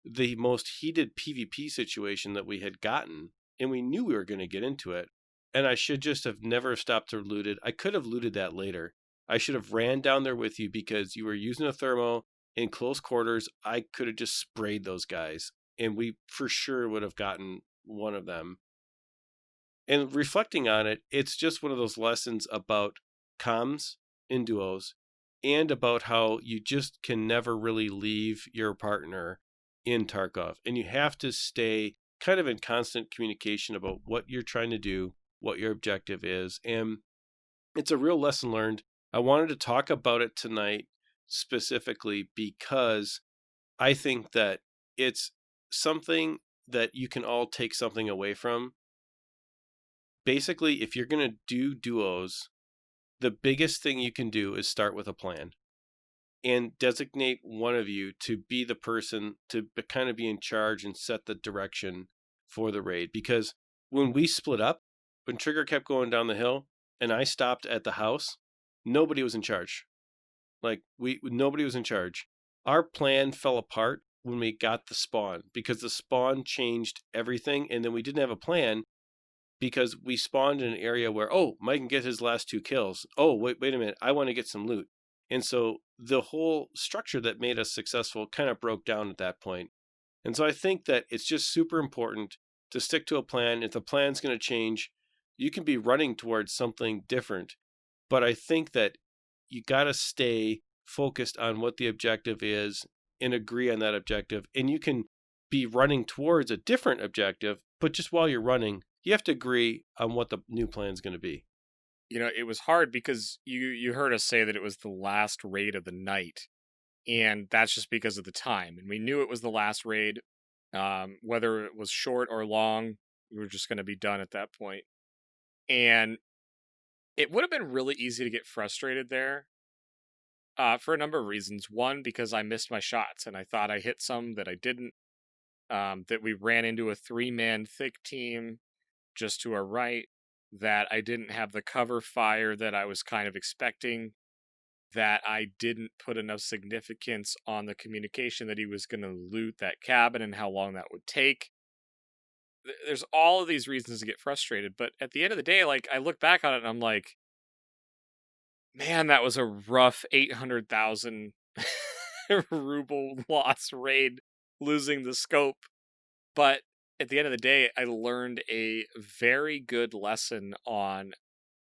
the most heated PvP situation that we had gotten, and we knew we were going to get into it. And I should just have never stopped to loot it. I could have looted that later. I should have ran down there with you because you were using a thermo in close quarters. I could have just sprayed those guys, and we for sure would have gotten one of them. And reflecting on it, it's just one of those lessons about comms in duos and about how you just can never really leave your partner in Tarkov. And you have to stay kind of in constant communication about what you're trying to do, what your objective is. And it's a real lesson learned. I wanted to talk about it tonight specifically because I think that it's something that you can all take something away from. Basically, if you're going to do duos, the biggest thing you can do is start with a plan and designate one of you to be the person to kind of be in charge and set the direction for the raid. Because when we split up, when Trigger kept going down the hill and I stopped at the house, nobody was in charge. Nobody was in charge. Our plan fell apart when we got the spawn because the spawn changed everything, and then we didn't have a plan because we spawned in an area where, Mike can get his last 2 kills. Oh, wait a minute, I want to get some loot. And so the whole structure that made us successful kind of broke down at that point. And so I think that it's just super important to stick to a plan. If the plan's going to change, you can be running towards something different. But I think that you got to stay focused on what the objective is and agree on that objective. And you can be running towards a different objective, but just while you're running, you have to agree on what the new plan is going to be. It was hard because you heard us say that it was the last raid of the night, and that's just because of the time. And we knew it was the last raid. Whether it was short or long, we were just going to be done at that point. And It would have been really easy to get frustrated there for a number of reasons. One, because I missed my shots and I thought I hit some that I didn't. That we ran into a 3-man thick team just to our right, that I didn't have the cover fire that I was kind of expecting, that I didn't put enough significance on the communication that he was going to loot that cabin and how long that would take. There's all of these reasons to get frustrated, but at the end of the day, like, I look back on it and I'm like, man, that was a rough 800,000 ruble loss raid, losing the scope. But at the end of the day, I learned a very good lesson on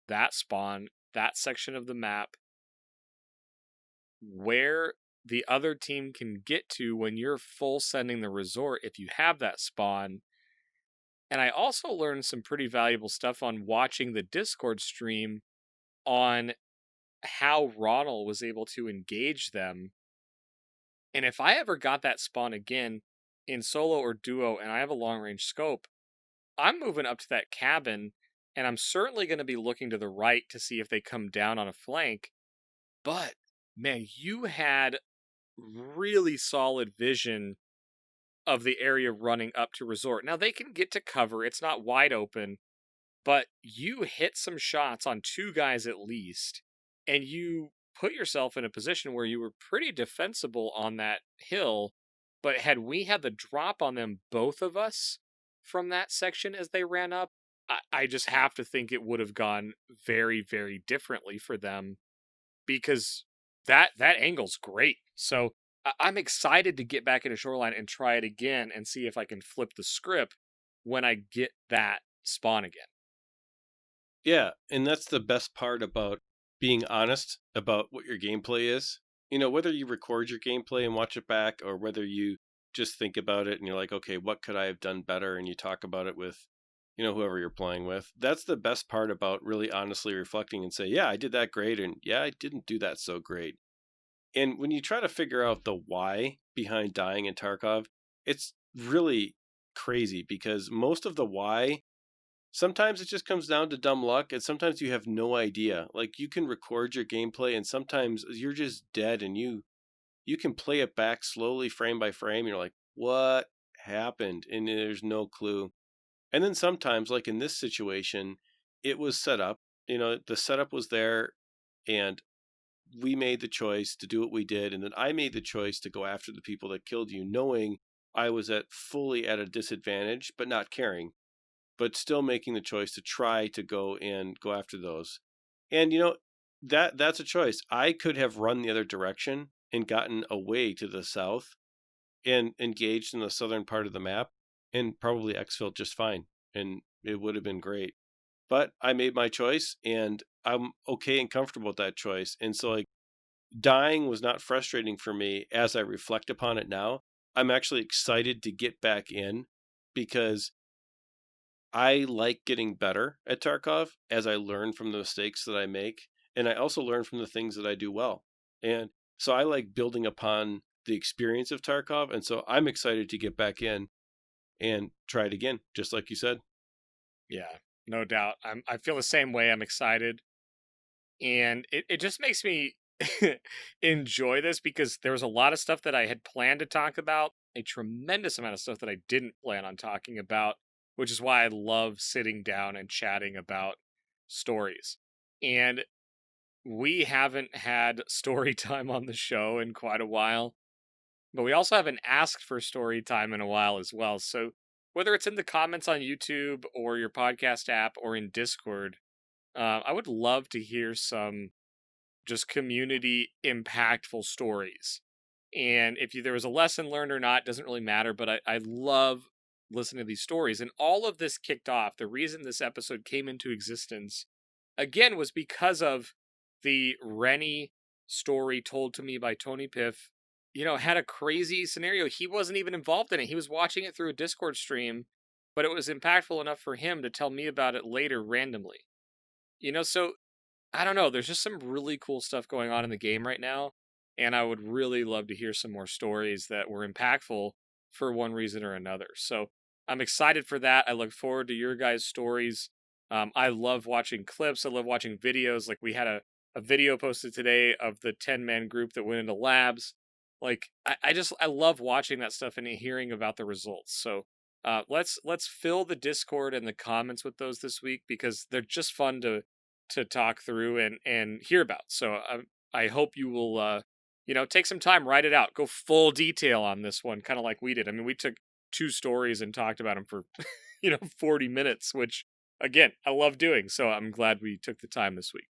that spawn, that section of the map, where the other team can get to when you're full sending the resort if you have that spawn. And I also learned some pretty valuable stuff on watching the Discord stream on how Ronal was able to engage them. And if I ever got that spawn again in solo or duo and I have a long range scope, I'm moving up to that cabin and I'm certainly going to be looking to the right to see if they come down on a flank. But man, you had really solid vision of the area running up to resort. Now they can get to cover, it's not wide open, but you hit some shots on 2 guys at least, and you put yourself in a position where you were pretty defensible on that hill. But had we had the drop on them, both of us, from that section as they ran up, I just have to think it would have gone very, very differently for them, because that angle's great. So I'm excited to get back into Shoreline and try it again and see if I can flip the script when I get that spawn again. Yeah, and that's the best part about being honest about what your gameplay is. You know, whether you record your gameplay and watch it back, or whether you just think about it and you're like, okay, what could I have done better? And you talk about it with, whoever you're playing with. That's the best part about really honestly reflecting and say, yeah, I did that great. And yeah, I didn't do that so great. And when you try to figure out the why behind dying in Tarkov, it's really crazy, because most of the why, sometimes it just comes down to dumb luck, and sometimes you have no idea. Like, you can record your gameplay and sometimes you're just dead, and you can play it back slowly frame by frame. You're like, what happened? And there's no clue. And then sometimes, like in this situation, it was set up. The setup was there, and we made the choice to do what we did. And then I made the choice to go after the people that killed you, knowing I was fully at a disadvantage, but not caring, but still making the choice to try to go after those. And that's a choice. I could have run the other direction and gotten away to the south and engaged in the southern part of the map and probably exfilled just fine, and it would have been great. But I made my choice, and I'm okay and comfortable with that choice. And so, like, dying was not frustrating for me as I reflect upon it now. I'm actually excited to get back in, because I like getting better at Tarkov as I learn from the mistakes that I make. And I also learn from the things that I do well. And so I like building upon the experience of Tarkov. And so I'm excited to get back in and try it again, just like you said. Yeah, no doubt. I feel the same way. I'm excited. And it just makes me enjoy this, because there was a lot of stuff that I had planned to talk about, a tremendous amount of stuff that I didn't plan on talking about, which is why I love sitting down and chatting about stories. And we haven't had story time on the show in quite a while, but we also haven't asked for story time in a while as well. So whether it's in the comments on YouTube or your podcast app or in Discord, I would love to hear some just community impactful stories. And if there was a lesson learned or not, doesn't really matter, but I love listening to these stories. And all of this kicked off, the reason this episode came into existence, again, was because of the Reny story told to me by Tony Piff. Had a crazy scenario. He wasn't even involved in it. He was watching it through a Discord stream, but it was impactful enough for him to tell me about it later randomly. So I don't know. There's just some really cool stuff going on in the game right now. And I would really love to hear some more stories that were impactful for one reason or another. So I'm excited for that. I look forward to your guys' stories. I love watching clips. I love watching videos. Like we had a video posted today of the 10-man group that went into labs. Like I love watching that stuff and hearing about the results. So let's fill the Discord and the comments with those this week, because they're just fun to talk through and hear about. So I hope you will take some time, write it out, go full detail on this one, kind of like we did. I mean, we took 2 stories and talked about them for 40 minutes, which again I love doing. So I'm glad we took the time this week.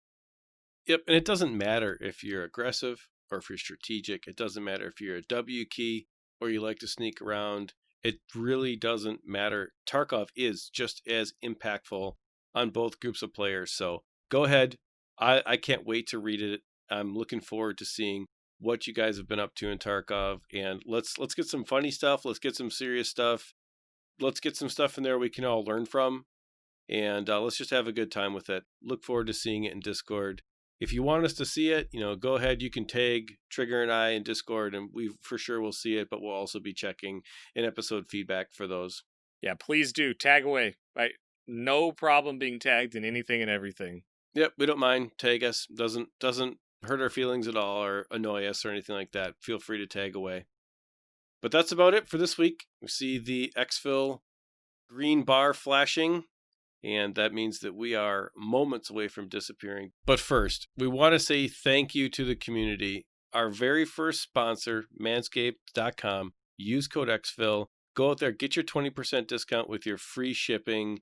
Yep, and it doesn't matter if you're aggressive or if you're strategic. It doesn't matter if you're a W key or you like to sneak around. It really doesn't matter. Tarkov is just as impactful on both groups of players. So go ahead. I can't wait to read it. I'm looking forward to seeing what you guys have been up to in Tarkov. And let's get some funny stuff. Let's get some serious stuff. Let's get some stuff in there we can all learn from. And let's just have a good time with it. Look forward to seeing it in Discord. If you want us to see it, go ahead. You can tag Trigger and I in Discord, and we for sure will see it, but we'll also be checking in episode feedback for those. Yeah, please do. Tag away. Right? No problem being tagged in anything and everything. Yep, we don't mind. Tag us. Doesn't hurt our feelings at all or annoy us or anything like that. Feel free to tag away. But that's about it for this week. We see the Exfil green bar flashing, and that means that we are moments away from disappearing. But first, we want to say thank you to the community. Our very first sponsor, manscaped.com. Use code Exfil. Go out there, get your 20% discount with your free shipping.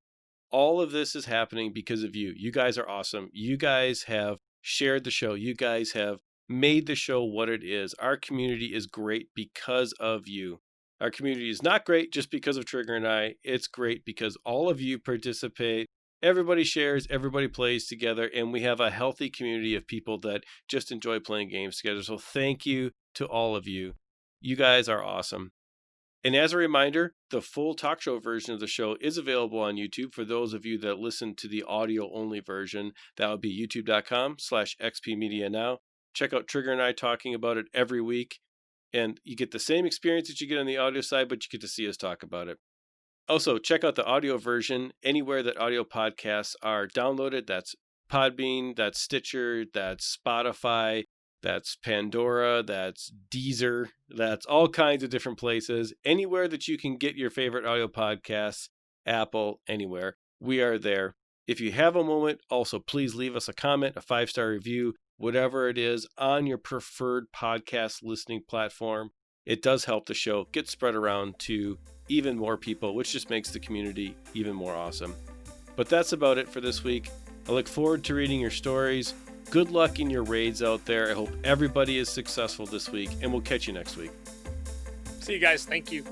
All of this is happening because of you. You guys are awesome. You guys have shared the show. You guys have made the show what it is. Our community is great because of you. Our community is not great just because of Trigger and I. It's great because all of you participate. Everybody shares, everybody plays together, and we have a healthy community of people that just enjoy playing games together. So thank you to all of you. You guys are awesome. And as a reminder, the full talk show version of the show is available on YouTube for those of you that listen to the audio-only version. That would be youtube.com/XPMedianow. Check out Trigger and I talking about it every week. And you get the same experience that you get on the audio side, but you get to see us talk about it. Also, check out the audio version anywhere that audio podcasts are downloaded. That's Podbean, that's Stitcher, that's Spotify, that's Pandora, that's Deezer, that's all kinds of different places. Anywhere that you can get your favorite audio podcasts, Apple, anywhere, we are there. If you have a moment, also please leave us a comment, a 5-star review, whatever it is on your preferred podcast listening platform. It does help the show get spread around to even more people, which just makes the community even more awesome. But that's about it for this week. I look forward to reading your stories. Good luck in your raids out there. I hope everybody is successful this week, and we'll catch you next week. See you guys. Thank you.